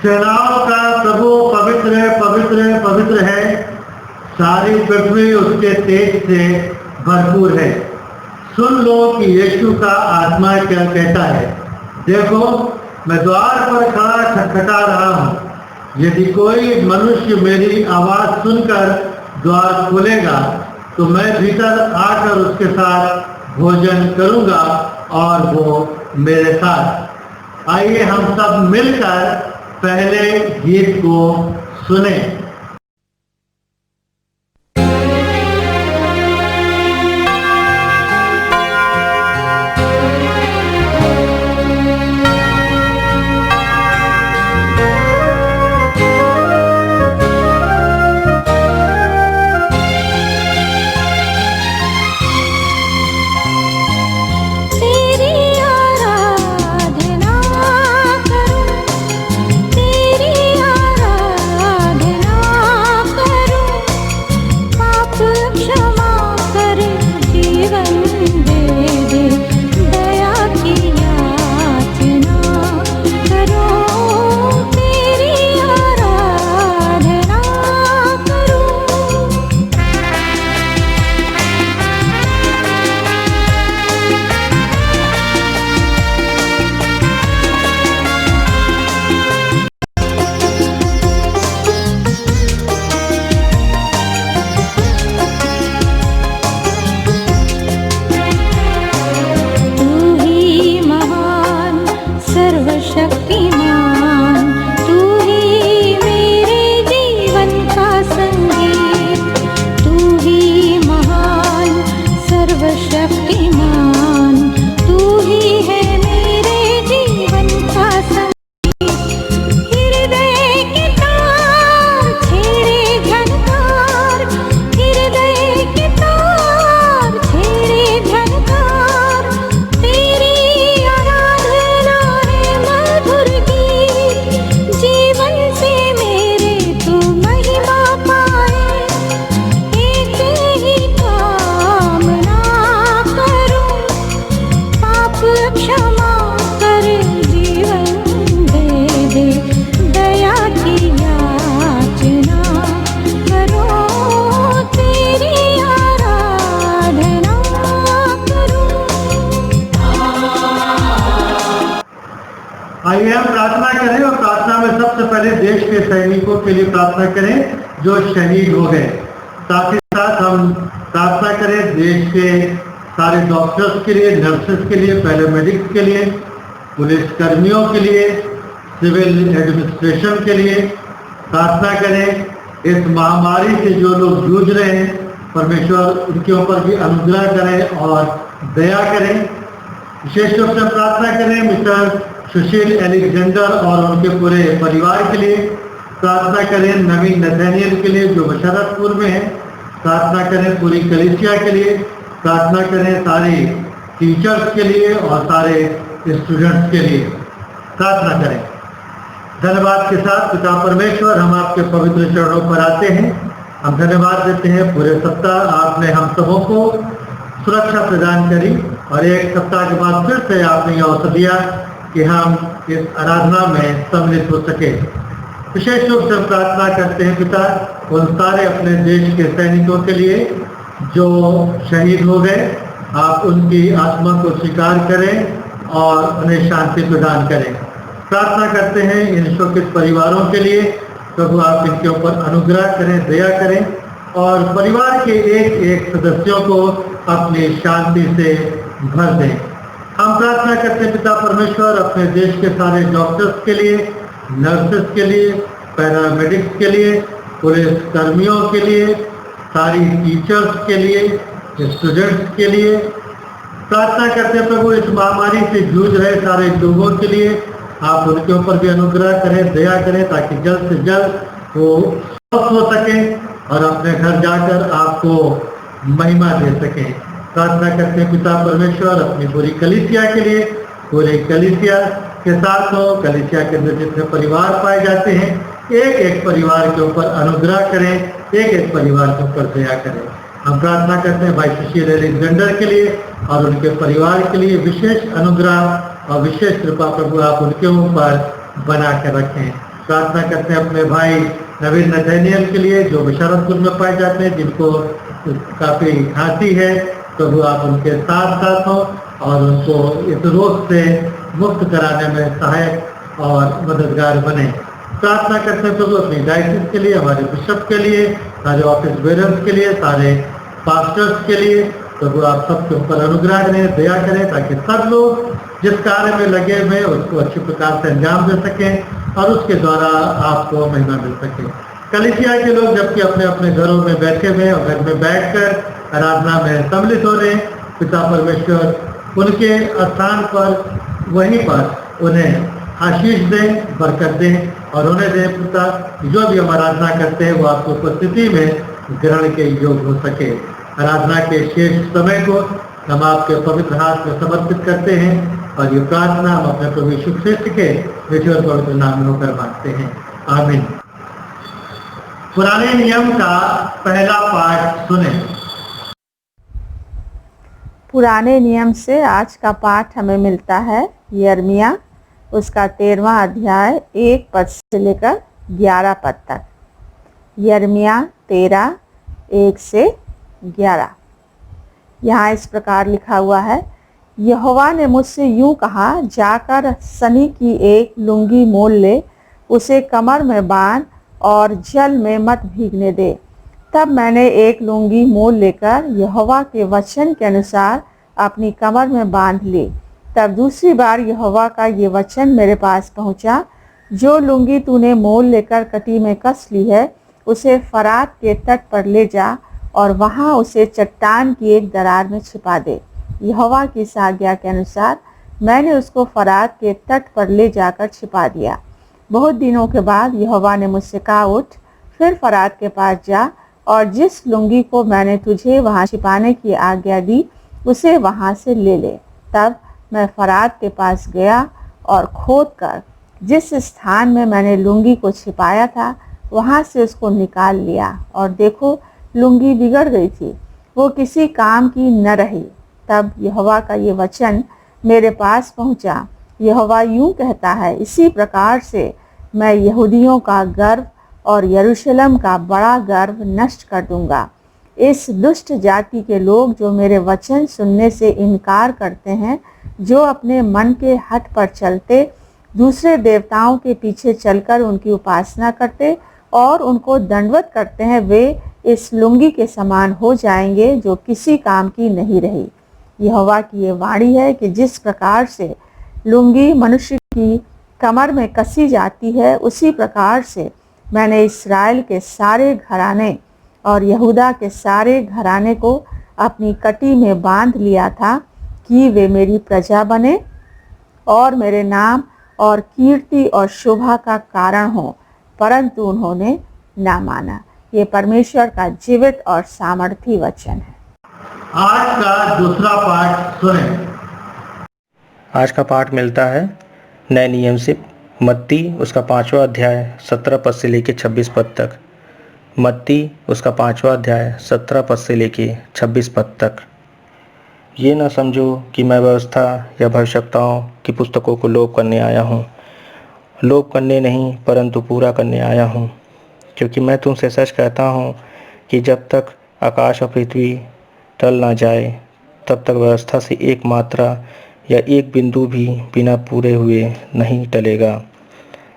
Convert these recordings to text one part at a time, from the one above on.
सेनाओं का प्रभु पवित्र है, पवित्र है, पवित्र है। सारी पृथ्वी उसके तेज से भरपूर है। सुन लो कि यीशु का आत्मा क्या कहता है। देखो, मैं द्वार पर खड़ा खटखटा रहा हूँ। यदि कोई मनुष्य मेरी आवाज़ सुनकर द्वार खोलेगा तो मैं भीतर आकर उसके साथ भोजन करूँगा और वो मेरे साथ। आइए हम सब मिलकर पहले गीत को सुने। आइए हम प्रार्थना करें और प्रार्थना में सबसे पहले देश के सैनिकों के लिए प्रार्थना करें जो शहीद हो गए। साथ ही साथ हम प्रार्थना करें देश के सारे डॉक्टर्स के लिए, नर्सेस के लिए, पैरामेडिक्स के लिए, पुलिस कर्मियों के लिए, सिविल एडमिनिस्ट्रेशन के लिए। प्रार्थना करें इस महामारी से जो लोग जूझ रहे हैं, परमेश्वर उनके ऊपर भी अनुग्रह करें और दया करें। विशेष रूप से प्रार्थना करें मिस्टर सुशील एलेक्जेंडर और उनके पूरे परिवार के लिए। प्रार्थना करें नवीन नथानियल के लिए जो बशरतपुर में है। प्रार्थना करें पूरी कलीसिया के लिए। प्रार्थना करें सारे टीचर्स के लिए और सारे स्टूडेंट्स के लिए। प्रार्थना करें। धन्यवाद के साथ पिता परमेश्वर, हम आपके पवित्र चरणों पर आते हैं। हम धन्यवाद देते हैं पूरे सप्ताह आपने हम सबों को सुरक्षा प्रदान करी और एक सप्ताह के बाद फिर से आपने यह अवसर दिया कि हम इस आराधना में सम्मिलित हो सके। विशेष रूप से प्रार्थना करते हैं पिता उन सारे अपने देश के सैनिकों के लिए जो शहीद हो गए। आप उनकी आत्मा को स्वीकार करें और उन्हें शांति प्रदान करें। प्रार्थना करते हैं इन शोकित परिवारों के लिए। प्रभु आप इनके ऊपर अनुग्रह करें, दया करें और परिवार के एक एक सदस्यों को अपनी शांति से भर दें। हम प्रार्थना करते हैं पिता परमेश्वर अपने देश के सारे डॉक्टर्स के लिए, नर्सेस के लिए, पैरामेडिक्स के लिए, पुलिस कर्मियों के लिए, सारी टीचर्स के लिए, स्टूडेंट्स के लिए। प्रार्थना करते हैं प्रभु इस महामारी से जूझ रहे सारे लोगों के लिए आप उनके ऊपर भी अनुग्रह करें, दया करें ताकि जल्द से जल्द वो स्वस्थ हो सके और अपने घर जाकर आपको महिमा दे सके। प्रार्थना करते हैं पिता परमेश्वर अपनी पूरी कलीसिया के लिए, पूरी कलीसिया के साथ हो, कलीसिया के अंदर जितने परिवार पाए जाते हैं एक एक परिवार के ऊपर अनुग्रह करें, एक एक परिवार के ऊपर दया करें। हम प्रार्थना करते हैं भाई सुशील एलेक्जेंडर के लिए और उनके परिवार के लिए विशेष अनुग्रह और विशेष कृपा प्रभु आप उनके ऊपर बना कर रखें। प्रार्थना करते हैं अपने भाई नवीन नथानियल के लिए जो बशरतपुर में पाए जाते हैं, जिनको काफ़ी खांसी है। प्रभु आप उनके साथ साथ हो और उनको इस रोग से मुक्त कराने में सहायक और मददगार बने। प्रार्थना करते हैं प्रभु अपनी डायसिस के लिए, हमारे बिशप के लिए, सारे ऑफिस बेरर्स के लिए, सारे पास्टर्स के लिए। प्रभु आप सबके ऊपर अनुग्रह करें, दया करें, ताकि सब लोग जिस कार्य में लगे हुए उसको अच्छी प्रकार से अंजाम दे सकें और उसके द्वारा आपको महिमा मिल सके। कलीसिया के लोग जबकि अपने अपने घरों में बैठे हुए और घर में बैठकर आराधना में सम्मिलित हो रहे हैं, पिता परमेश्वर उनके स्थान पर वहीं पर उन्हें आशीष दें, बरकत दें और उन्हें दें पिता जो भी हम आराधना करते हैं वो आपकी उपस्थिति में ग्रहण के योग हो सके। आराधना के शेष समय को हम आपके पवित्र हाथ में समर्पित करते हैं और ये प्रार्थना हम अपने प्रभु यीशु ख्रिस्त के ईश्वर पवित्र नाम में होकर मांगते हैं, आमीन। पुराने नियम का पहला पाठ सुने। पुराने नियम से आज का पाठ हमें मिलता है यिर्मयाह उसका 13वां अध्याय 1 पद से लेकर 11 पद तक। यिर्मयाह 13 1 से 11। यहाँ इस प्रकार लिखा हुआ है, यहोवा ने मुझसे यूं कहा, जाकर सनी की एक लुंगी मोल ले, उसे कमर में बांध और जल में मत भीगने दे। तब मैंने एक लुंगी मोल लेकर यहोवा के वचन के अनुसार अपनी कमर में बांध ली। तब दूसरी बार यहोवा का ये वचन मेरे पास पहुंचा, जो लुंगी तूने मोल लेकर कटी में कस ली है, उसे फरात के तट पर ले जा और वहां उसे चट्टान की एक दरार में छिपा दे। यहोवा की इस आज्ञा के अनुसार मैंने उसको फरात के तट पर ले जाकर छिपा दिया। बहुत दिनों के बाद यहोवा ने मुझसे कहा, उठ, फिर फरात के पास जा और जिस लुंगी को मैंने तुझे वहां छिपाने की आज्ञा दी उसे वहां से ले ले। तब मैं फरात के पास गया और खोदकर जिस स्थान में मैंने लुंगी को छिपाया था वहां से उसको निकाल लिया, और देखो लुंगी बिगड़ गई थी, वो किसी काम की न रही। तब यहोवा का ये वचन मेरे पास पहुंचा, यहोवा यूं कहता है, इसी प्रकार से मैं यहूदियों का गर्व और यरूशलेम का बड़ा गर्व नष्ट कर दूंगा। इस दुष्ट जाति के लोग जो मेरे वचन सुनने से इनकार करते हैं, जो अपने मन के हठ पर चलते, दूसरे देवताओं के पीछे चलकर उनकी उपासना करते और उनको दंडवत करते हैं, वे इस लुंगी के समान हो जाएंगे जो किसी काम की नहीं रही। यहोवा की ये वाणी है कि जिस प्रकार से लुंगी मनुष्य की कमर में कसी जाती है, उसी प्रकार से मैंने इस्राएल के सारे घराने और यहूदा के सारे घराने को अपनी कटी में बांध लिया था कि वे मेरी प्रजा बने और मेरे नाम और कीर्ति और शोभा का कारण हो, परंतु उन्होंने ना माना। ये परमेश्वर का जीवित और सामर्थी वचन है। आज का दूसरा पाठ सुने। आज का पाठ मिलता है नए नियम से मत्ती उसका 5वां अध्याय 17 पद से लेके 26 पद तक। मत्ती उसका 5वां अध्याय 17 पद से लेके 26 पद तक। ये ना समझो कि मैं व्यवस्था या भविष्यवक्ताओं की पुस्तकों को लोप करने आया हूँ। लोप करने नहीं परंतु पूरा करने आया हूँ। क्योंकि मैं तुमसे सच कहता हूँ कि जब तक आकाश और पृथ्वी टल ना जाए तब तक व्यवस्था से एक मात्रा या एक बिंदु भी बिना पूरे हुए नहीं टलेगा।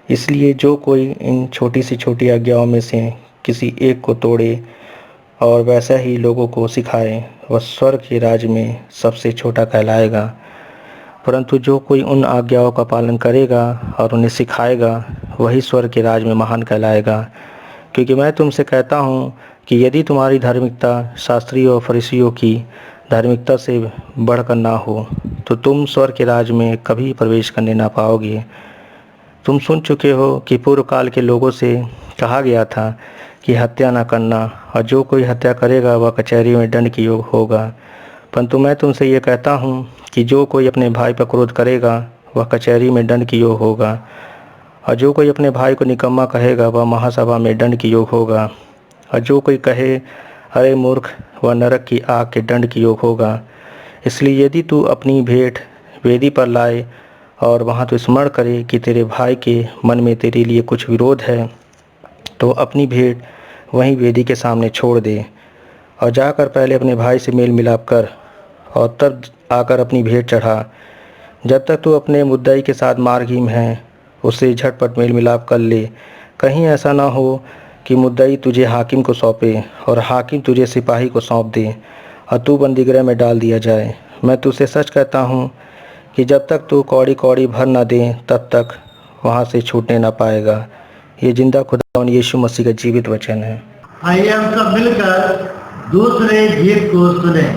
इसलिए जो कोई इन छोटी से छोटी आज्ञाओं में से किसी एक को तोड़े और वैसा ही लोगों को सिखाए, वह स्वर्ग के राज्य में सबसे छोटा कहलाएगा। परंतु जो कोई उन आज्ञाओं का पालन करेगा और उन्हें सिखाएगा, वही स्वर्ग के राज्य में महान कहलाएगा। क्योंकि मैं तुमसे कहता हूँ कि यदि तुम्हारी धार्मिकता शास्त्रियों और फरीसियों की धार्मिकता से बढ़कर ना हो, तो तुम स्वर्ग के राज्य में कभी प्रवेश करने ना पाओगे। तुम सुन चुके हो कि पूर्व काल के लोगों से कहा गया था कि हत्या ना करना, और जो कोई हत्या करेगा वह कचहरी में दंड के योग होगा। परंतु मैं तुमसे ये कहता हूँ कि जो कोई अपने भाई पर क्रोध करेगा वह कचहरी में दंड के योग होगा, और जो कोई अपने भाई को निकम्मा कहेगा वह महासभा में दंड के योग होगा, और जो कोई कहे अरे मूर्ख, वह नरक की आग के दंड के योग होगा। इसलिए यदि तू अपनी भेंट वेदी पर लाए और वहाँ तो स्मरण करे कि तेरे भाई के मन में तेरे लिए कुछ विरोध है, तो अपनी भेंट वहीं वेदी के सामने छोड़ दे और जाकर पहले अपने भाई से मेल मिलाप कर और तब आकर अपनी भेंट चढ़ा। जब तक तू अपने मुद्दई के साथ मार्गहीन है, उससे झटपट मेल मिलाप कर ले। कहीं ऐसा ना हो कि मुद्दई तुझे हाकिम को सौंपे और हाकिम तुझे सिपाही को सौंप दे और तू बंदीगृह में डाल दिया जाए। मैं तुझसे सच कहता हूँ कि जब तक तू कौड़ी कौड़ी भर न दे तब तक वहाँ से छूटने ना पाएगा। ये जिंदा खुदा यीशु मसीह का जीवित वचन है। आइए हम सब मिलकर दूसरे गीत को सुने।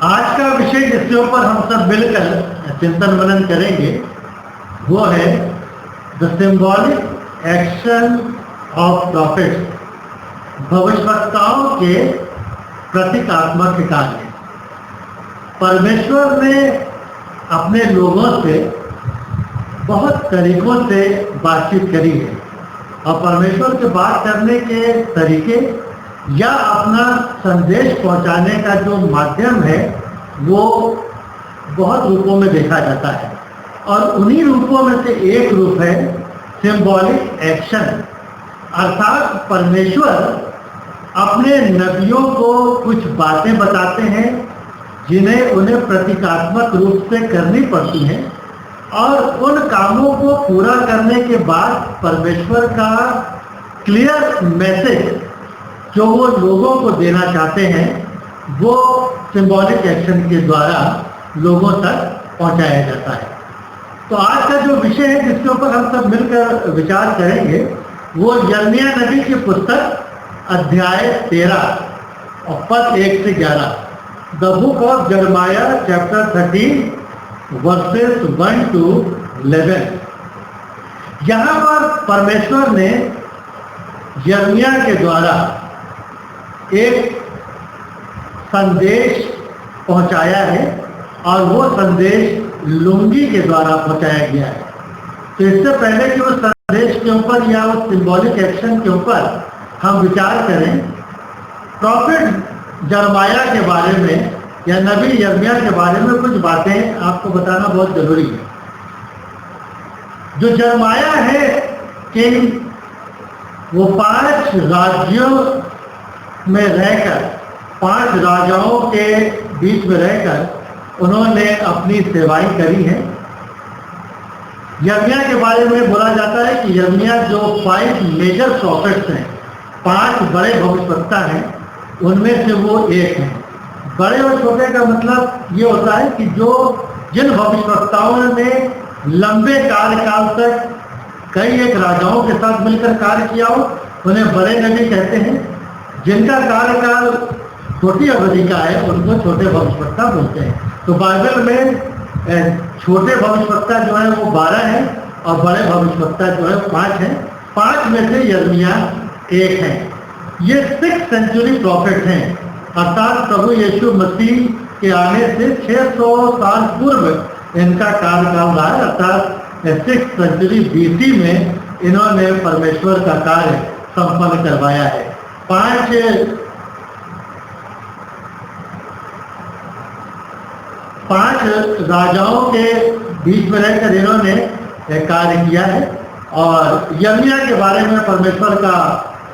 आज का विषय जिसके ऊपर हम सब मिलकर चिंतन मनन करेंगे वो है the symbolic action of prophets, भविष्यवक्ताओं के प्रतीकात्मक कार्य। परमेश्वर ने अपने लोगों से बहुत तरीकों से बातचीत करी है और परमेश्वर के बात करने के तरीके या अपना संदेश पहुंचाने का जो माध्यम है वो बहुत रूपों में देखा जाता है और उन्हीं रूपों में से एक रूप है सिंबॉलिक एक्शन, अर्थात परमेश्वर अपने नबियों को कुछ बातें बताते हैं जिन्हें उन्हें प्रतीकात्मक रूप से करनी पड़ती हैं और उन कामों को पूरा करने के बाद परमेश्वर का क्लियर मैसेज जो वो लोगों को देना चाहते हैं वो सिंबॉलिक एक्शन के द्वारा लोगों तक पहुंचाया जाता है। तो आज का जो विषय है जिसके ऊपर हम सब मिलकर विचार करेंगे वो यिर्मयाह नबी की पुस्तक अध्याय 13 और पद 1 से 11, द बुक ऑफ यिर्मयाह चैप्टर 13 वर्सेस 1 to 11। यहाँ पर परमेश्वर ने यिर्मयाह के द्वारा एक संदेश पहुंचाया है और वो संदेश लुंगी के द्वारा पहुंचाया गया है। तो इससे पहले कि उस संदेश के ऊपर या उस सिंबॉलिक एक्शन के ऊपर हम विचार करें, प्रॉफिट यिर्मयाह के बारे में या नबी यिर्मयाह के बारे में कुछ बातें आपको बताना बहुत जरूरी है। जो यिर्मयाह है किंग, वो 5 राज्यों में रहकर, 5 राजाओं के बीच में रहकर उन्होंने अपनी सेवाएं करी हैं। यिर्मयाह के बारे में बोला जाता है कि यिर्मयाह जो 5 मेजर प्रॉफिट्स हैं, 5 बड़े भविष्यवक्ता हैं, उनमें से वो एक हैं। बड़े और छोटे का मतलब ये होता है कि जिन भविष्यवक्ताओं ने लंबे कार्यकाल तक कई एक राजाओं के साथ मिलकर कार्य किया हो, उन्हें बड़े नबी कहते हैं। जिनका कार्यकाल छोटी अवधि का है, उनको छोटे भविष्यवक्ता बोलते हैं। तो बाइबल में छोटे भविष्यवक्ता जो है वो 12 हैं और बड़े भविष्यवक्ता जो है 5 हैं। 5 में से यिर्मयाह एक है। ये 6th सेंचुरी प्रॉफिट हैं, अर्थात प्रभु यीशु मसीह के आने से 600 साल पूर्व इनका कार्यकाल रहा है। अर्थात 6th सेंचुरी BC में इन्होंने परमेश्वर का कार्य संपन्न करवाया है। 5 राजाओं के बीच में रहकर इन्होंने कार्य किया है। और यिर्मयाह के बारे में परमेश्वर का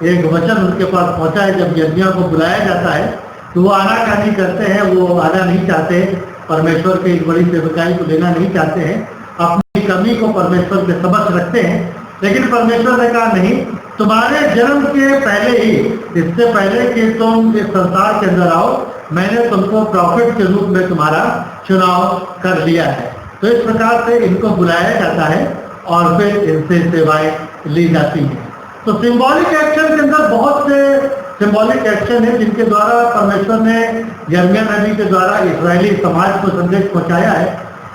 एक वचन उनके पास पहुंचा है। जब यिर्मयाह को बुलाया जाता है तो वो आनाकानी करते हैं, वो आना नहीं चाहते, परमेश्वर की एक बड़ी सेवकाई को लेना नहीं चाहते हैं, अपनी कमी को परमेश्वर के समक्ष रखते हैं। लेकिन परमेश्वर ने कहा नहीं, तुम्हारे जन्म के पहले ही, इससे पहले कि तुम इस संसार के अंदर आओ, मैंने तुमको प्रॉफिट के रूप में तुम्हारा चुनाव कर लिया है। तो इस प्रकार से इनको बुलाया जाता है और फिर इनसे सेवाएं ली जाती हैं। तो सिंबॉलिक एक्शन के अंदर बहुत से सिंबॉलिक एक्शन है जिनके द्वारा परमेश्वर ने यिर्मयाह नबी के द्वारा इस्राएली समाज को संदेश पहुंचाया है।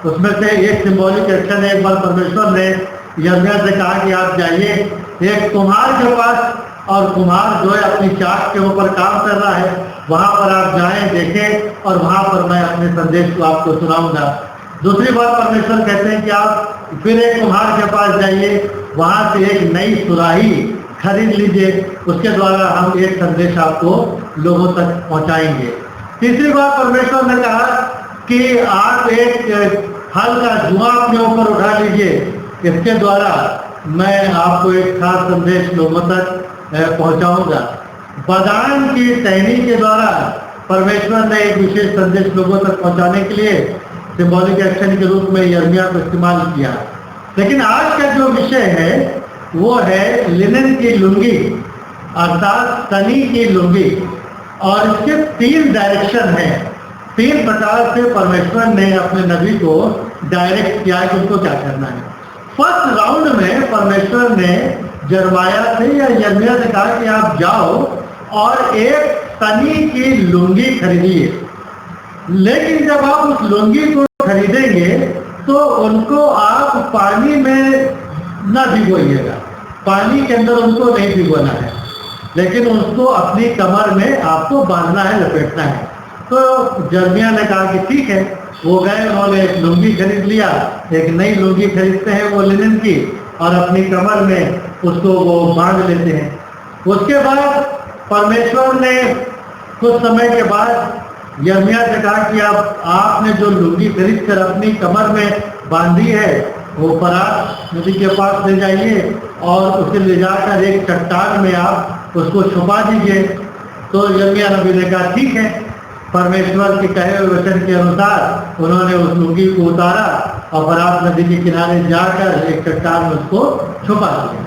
उसमें से एक सिंबॉलिक एक्शन है, एक बार परमेश्वर ने यिर्मयाह से कहा कि आप जाइए एक कुम्हार के पास, और कुम्हार जो है अपनी चाक के ऊपर काम कर रहा है, वहां पर आप जाएं, देखें और वहां पर मैं अपने संदेश को आपको सुनाऊंगा। दूसरी बार परमेश्वर कहते हैं कि आप फिर एक कुम्हार के पास जाइए, वहां से एक नई सुराही खरीद लीजिए, उसके द्वारा हम एक संदेश आपको लोगों तक पहुंचाएंगे। तीसरी बार परमेश्वर ने कहा कि आप एक हल का जुआ अपने ऊपर उठा लीजिए, इसके द्वारा मैं आपको एक खास संदेश लोगों तक पहुंचाऊंगा। बदान की टहनी के द्वारा परमेश्वर ने एक विशेष संदेश लोगों तक पहुंचाने के लिए सिंबॉलिक एक्शन के रूप में यिर्मयाह को इस्तेमाल किया। लेकिन आज का जो विषय है वो है लिनन की लुंगी, अर्थात तनी की लुंगी। और इसके 3 डायरेक्शन हैं। 3 प्रकार से परमेश्वर ने अपने नबी को डायरेक्ट किया कि उनको क्या करना है। फर्स्ट राउंड में परमेश्वर ने यिर्मयाह से या यिर्मयाह से कहा कि आप जाओ और एक तनी की लुंगी खरीदिए। लेकिन जब आप उस लुंगी को खरीदेंगे तो उनको आप पानी में न भिगोइएगा, पानी के अंदर उनको नहीं भिगोना है, लेकिन उसको अपनी कमर में आपको बांधना है, लपेटना है। तो यिर्मयाह ने कहा कि ठीक है। वो गए, उन्होंने एक लुंगी खरीद लिया, एक नई लुंगी खरीदते हैं वो लिनन की, और अपनी कमर में उसको वो बांध लेते हैं। उसके बाद परमेश्वर ने कुछ समय के बाद यिर्मयाह से कहा कि आपने जो लुंगी खरीद कर अपनी कमर में बांधी है वो फरात नदी के पास ले जाइए और उसे ले जाकर एक चट्टान में आप उसको छुपा दीजिए। तो यिर्मयाह नबी ने कहा ठीक है। परमेश्वर के कहे हुए वचन के अनुसार उन्होंने उस लुंगी को उतारा और फरात नदी के किनारे जाकर एक चट्टान में उसको छुपा दिया।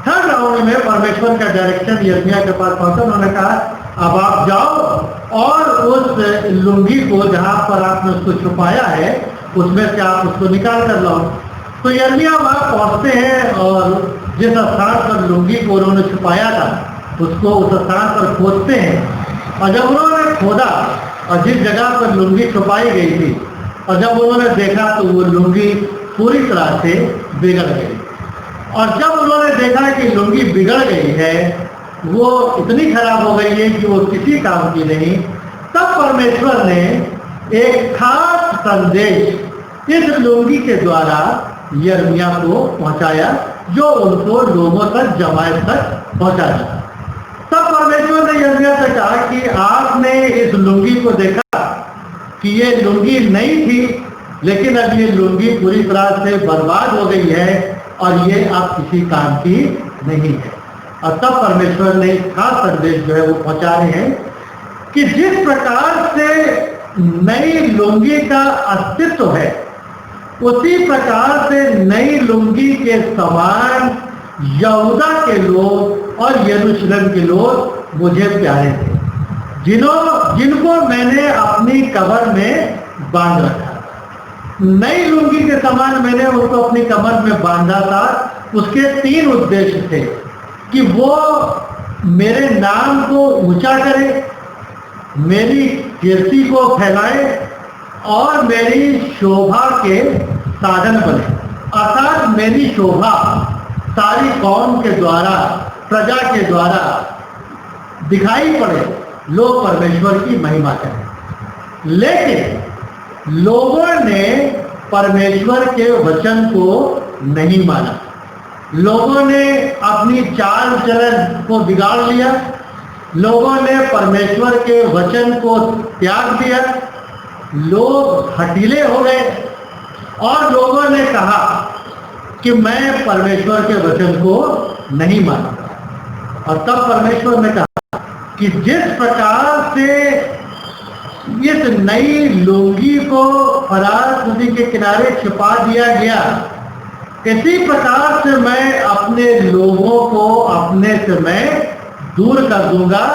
थर्ड राउंड में परमेश्वर का डायरेक्शन यिर्मयाह के पास पहुंचा। उन्होंने कहा अब आप जाओ और उस लुंगी को जहां पर आपने उसको छुपाया है उसमें से आप उसको निकाल कर लाओ। तो यिर्मयाह वहां पहुंचते हैं और जिस स्थान पर लुंगी को उन्होंने छुपाया था उसको उस स्थान पर खोदते हैं। और जब उन्होंने खोदा और जिस जगह पर लुंगी छुपाई गई थी और जब उन्होंने देखा तो वो लुंगी पूरी तरह से बिगड़ गई। और जब उन्होंने देखा कि लुंगी बिगड़ गई है, वो इतनी खराब हो गई है कि वो किसी काम की नहीं, तब परमेश्वर ने एक खास संदेश इस लुंगी के द्वारा यिर्मयाह को पहुंचाया जो उनको लोगों तक, जमात तक पहुंचाया। तब परमेश्वर ने यिर्मयाह से कहा कि आपने इस लुंगी को देखा कि ये लुंगी नहीं थी, लेकिन अब ये लुंगी पूरी तरह से बर्बाद हो गई है और ये अब किसी काम की नहीं है। और तब परमेश्वर ने खास संदेश जो है वो पहुंचा रहे हैं कि जिस प्रकार से नई लुंगी का अस्तित्व है, उसी प्रकार से नई लुंगी के समान यहूदा के लोग और यरूशलेम के लोग मुझे प्यारे थे, जिनको मैंने अपनी कमर में बांध रखा। नई लुंगी के समान मैंने उसको अपनी कमर में बांधा था। उसके 3 उद्देश्य थे कि वो मेरे नाम को ऊंचा करे, मेरी कीर्ति को फैलाए और मेरी शोभा के साधन बने। अर्थात मेरी शोभा सारी कौम के द्वारा, प्रजा के द्वारा दिखाई पड़े, लोग परमेश्वर की महिमा करें। लेकिन लोगों ने परमेश्वर के वचन को नहीं माना। लोगों ने अपनी चाल चलन को बिगाड़ लिया। लोगों ने परमेश्वर के वचन को त्याग दिया। लोग हठीले हो गए और लोगों ने कहा कि मैं परमेश्वर के वचन को नहीं मानता। और तब परमेश्वर ने कहा कि जिस प्रकार से इस नई लुंगी को फरात नदी के किनारे छिपा दिया गया, इसी प्रकार से मैं अपने लोगों को अपने से मैं दूर कर दूंगा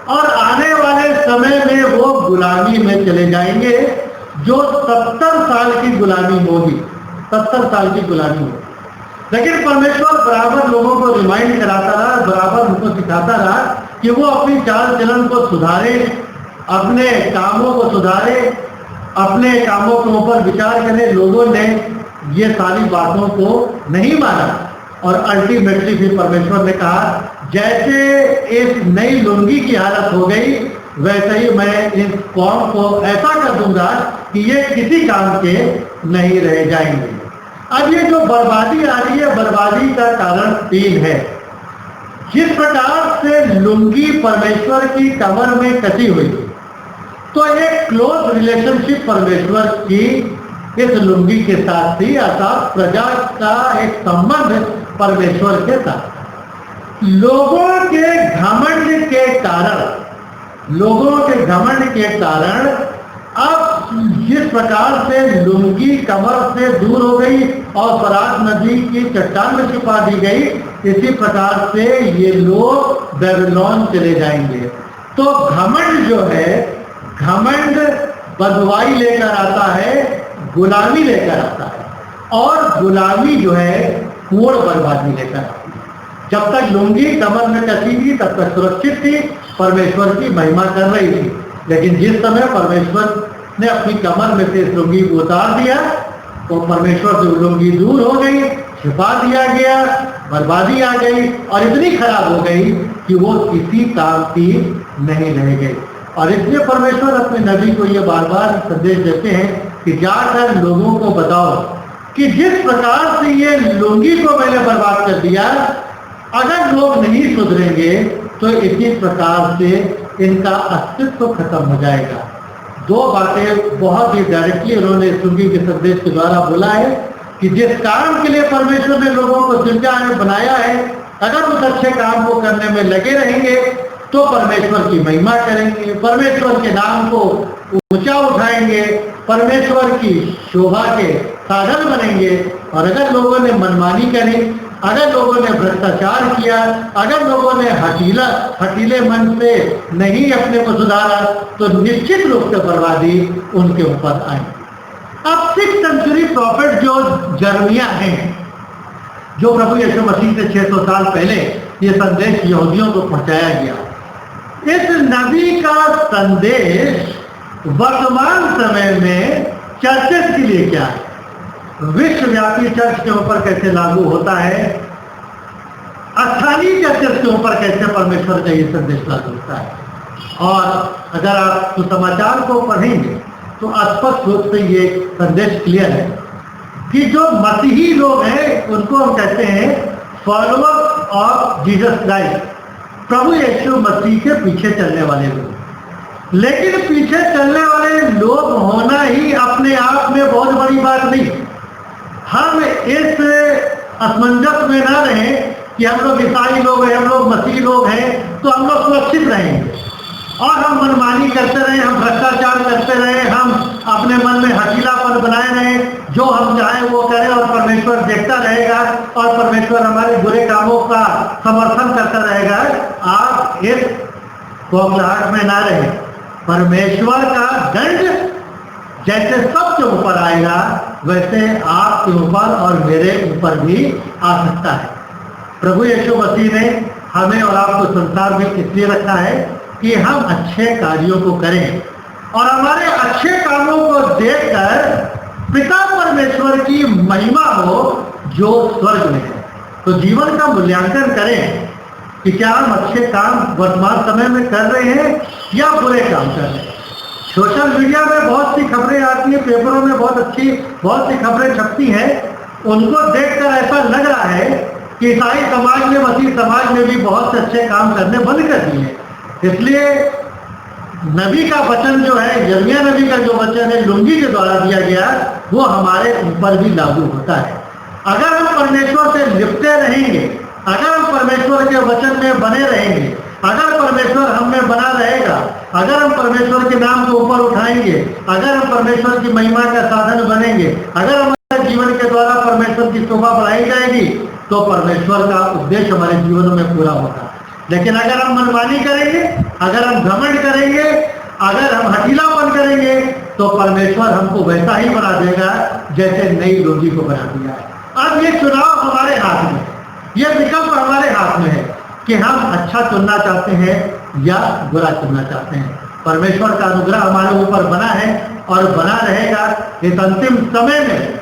और आने वाले समय में वो गुलामी में चले जाएंगे, जो 70 साल की गुलामी होगी। 70 साल की गुलामी होगी। लेकिन परमेश्वर बराबर लोगों को रिमाइंड कराता रहा, बराबर उनको सिखाता रहा कि वो अपनी चाल चलन को सुधारे, अपने कामों को सुधारे, अपने कामों के ऊपर विचार करें। लोगों ने ये सारी बातों को नहीं माना और अल्टीमेटली भी परमेश्वर ने कहा, जैसे इस नई लुंगी की हालत हो गई, वैसे ही मैं इस कौम को ऐसा कर दूंगा कि ये किसी काम के नहीं रह जाएंगे। अब ये जो बर्बादी आ रही है, बर्बादी का कारण 3 है। जिस प्रकार से लुंगी परमेश्वर की कमर में कसी हुई, तो एक क्लोज रिलेशनशिप परमेश्वर की इस लुंगी के साथ थी, अर्थात प्रजा का एक संबंध परमेश्वर के साथ। लोगों के घमंड के कारण अब जिस प्रकार से लुंगी कमर से दूर हो गई और फरात नदी की चट्टान में छिपा दी गई, इसी प्रकार से ये लोग बेबीलोन चले जाएंगे। तो घमंड जो है, घमंड बदवाई लेकर आता है, गुलामी लेकर आता है, और गुलामी जो है पूर्ण बर्बादी लेकर आती है। जब तक लुंगी कमर में कसी थी तब तक सुरक्षित थी, परमेश्वर की महिमा कर रही थी। लेकिन जिस समय परमेश्वर ने अपनी कमर में से इस लुंगी को उतार दिया, तो परमेश्वर से लुंगी दूर हो गई, छिपा दिया गया, बर्बादी आ गई और इतनी खराब हो गई कि वो किसी काम की नहीं रह गई। और इसलिए परमेश्वर अपने नबी को ये बार बार संदेश देते हैं कि जाकर लोगों को बताओ कि जिस प्रकार से ये लुंगी को मैंने बर्बाद कर दिया, अगर लोग नहीं सुधरेंगे तो इसी प्रकार से इनका अस्तित्व खत्म हो जाएगा। 2 बातें बहुत ही डायरेक्टली उन्होंने इस लुंगी के संदेश के द्वारा बोला है कि जिस काम के लिए परमेश्वर ने लोगों को सृजा है, बनाया है, अगर उस अच्छे काम को करने में लगे रहेंगे तो परमेश्वर की महिमा करेंगे, परमेश्वर के नाम को ऊंचा उठाएंगे, परमेश्वर की शोभा के साधन बनेंगे। और अगर लोगों ने मनमानी करी, अगर लोगों ने भ्रष्टाचार किया, अगर लोगों ने हठीले मन से नहीं अपने को सुधारा, तो निश्चित रूप से बर्बादी उनके ऊपर आएगी। अब 6th सेंचुरी प्रॉफिट जो जर्मिया हैं, जो प्रभु यीशु मसीह से 600 साल पहले ये संदेश यहूदियों को पहुंचाया गया, इस नबी का संदेश वर्तमान समय में चर्चेस के लिए क्या है, विश्वव्यापी चर्च के ऊपर कैसे लागू होता है, स्थानीय चर्चेस के ऊपर कैसे परमेश्वर का ये संदेश लागू होता है। और अगर आप सुसमाचार को पढ़ेंगे तो स्पष्ट रूप से ये संदेश क्लियर है कि जो मसीही लोग हैं उनको हम कहते हैं फॉलोअर्स ऑफ जीसस क्राइस्ट, प्रभु यीशु मसीह के पीछे चलने वाले लोग। लेकिन पीछे चलने वाले लोग में ना रहें कि हम लोग ईसाई लोग हैं, हम लोग मसीह लोग हैं तो हम लोग सुरक्षित रहेंगे, और हम मनमानी करते रहे, हम भ्रष्टाचार करते रहे, हम अपने मन में हकीलापन बनाए रहे, जो हम चाहें वो करें और परमेश्वर देखता रहेगा और परमेश्वर हमारे बुरे कामों का समर्थन करता रहेगा। आप इस खोखलाहट में ना रहे। परमेश्वर का दंड जैसे सबके ऊपर आएगा वैसे आपके ऊपर और मेरे ऊपर भी आ सकता है। प्रभु यीशु मसीह ने हमें और आपको संसार में इसलिए रखा है कि हम अच्छे कार्यों को करें और हमारे अच्छे कामों को देखकर पिता परमेश्वर की महिमा हो जो स्वर्ग में है। तो जीवन का मूल्यांकन करें कि क्या हम अच्छे काम वर्तमान समय में कर रहे हैं या बुरे काम कर रहे हैं। सोशल मीडिया में बहुत सी खबरें आती हैं, पेपरों में बहुत सी खबरें छपती हैं, उनको देखकर ऐसा लग रहा है कि ईसाई समाज ने, मसीह समाज ने भी बहुत से अच्छे काम करने बंद कर दिए। इसलिए नबी का वचन जो है, यिर्मयाह नबी का जो वचन है लुंगी के द्वारा दिया गया, वो हमारे ऊपर भी लागू होता है। अगर हम परमेश्वर से लिपटे रहेंगे, अगर हम परमेश्वर के वचन में बने रहेंगे, अगर परमेश्वर हम में बना रहेगा, अगर हम परमेश्वर के नाम को ऊपर उठाएंगे, अगर हम परमेश्वर की महिमा का साधन बनेंगे, अगर हमारे जीवन के द्वारा परमेश्वर की शोभा बढ़ाई जाएगी तो परमेश्वर का उद्देश्य हमारे जीवन में पूरा होगा। लेकिन अगर हम मनमानी करेंगे, अगर हम घमंड करेंगे, अगर हम हठीलापन करेंगे तो परमेश्वर हमको वैसा ही बना देगा जैसे नई लुंगी को बना दिया है। अब ये चुनाव हमारे हाथ में, ये विकल्प हमारे हाथ में है कि हम अच्छा चुनना चाहते हैं या बुरा चुनना चाहते हैं। परमेश्वर का अनुग्रह हमारे ऊपर बना है और बना रहेगा। इस अंतिम समय में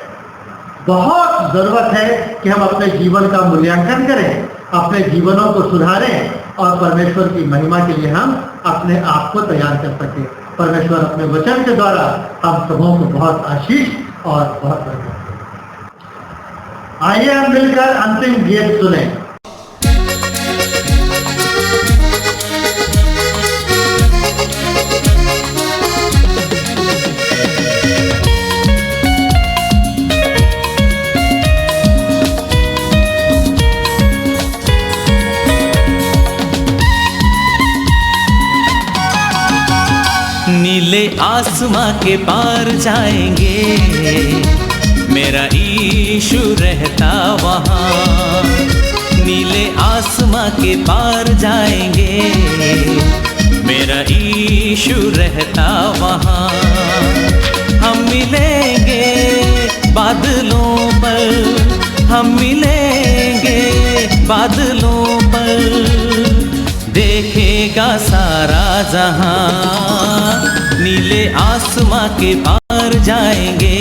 बहुत जरूरत है कि हम अपने जीवन का मूल्यांकन करें, अपने जीवनों को सुधारें और परमेश्वर की महिमा के लिए हम अपने आप को तैयार कर सके। परमेश्वर अपने वचन के द्वारा हम सबों को बहुत आशीष और बहुत बरकत दे। आइए हम मिलकर अंतिम गीत सुने। नीले आसमां के पार जाएंगे, मेरा यीशु रहता वहाँ। नीले आसमां के पार जाएंगे, मेरा यीशु रहता वहाँ। हम मिलेंगे बादलों पर, हम मिलेंगे बादलों पर, देखेगा सारा जहां। नीले आसमां के पार जाएंगे,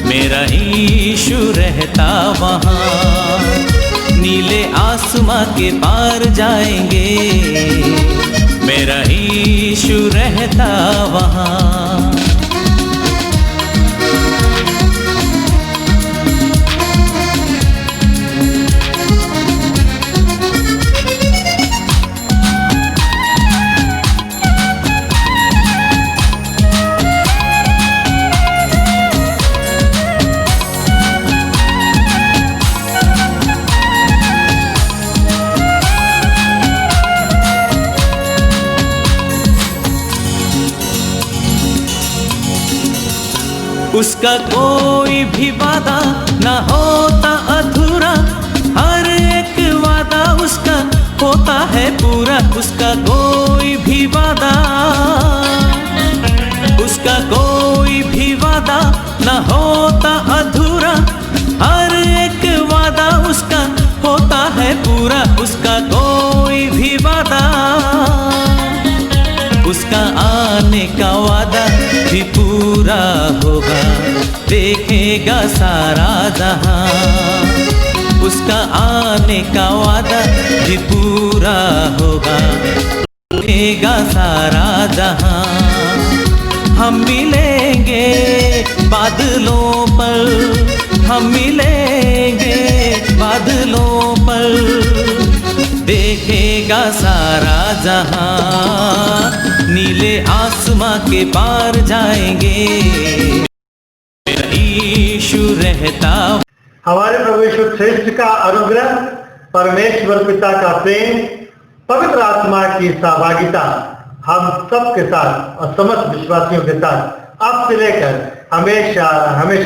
मेरा यीशु रहता वहाँ। नीले आसमां के पार जाएंगे, मेरा यीशु रहता वहाँ। उसका कोई भी वादा ना होता अधूरा, हर एक वादा उसका होता है पूरा। उसका कोई भी वादा, उसका कोई भी वादा ना होता अधूरा, हर एक वादा उसका होता है पूरा। उसका कोई भी वादा, उसका आने का वादा भी पूरा होगा, देखेगा सारा जहां। उसका आने का वादा भी पूरा होगा, देखेगा सारा जहां। हम मिलेंगे बादलों पर, हम मिलेंगे बादलों पर, देखेगा सारा जहां। नीले आसमां के पार जाएंगे, मेरा यीशु रहता। हमारे प्रभु यीशु ख्रिस्त का अनुग्रह, परमेश्वर पिता का प्रेम, पवित्र आत्मा की सहभागिता हम सब के साथ और समस्त विश्वासियों के साथ अब से लेकर हमेशा हमेशा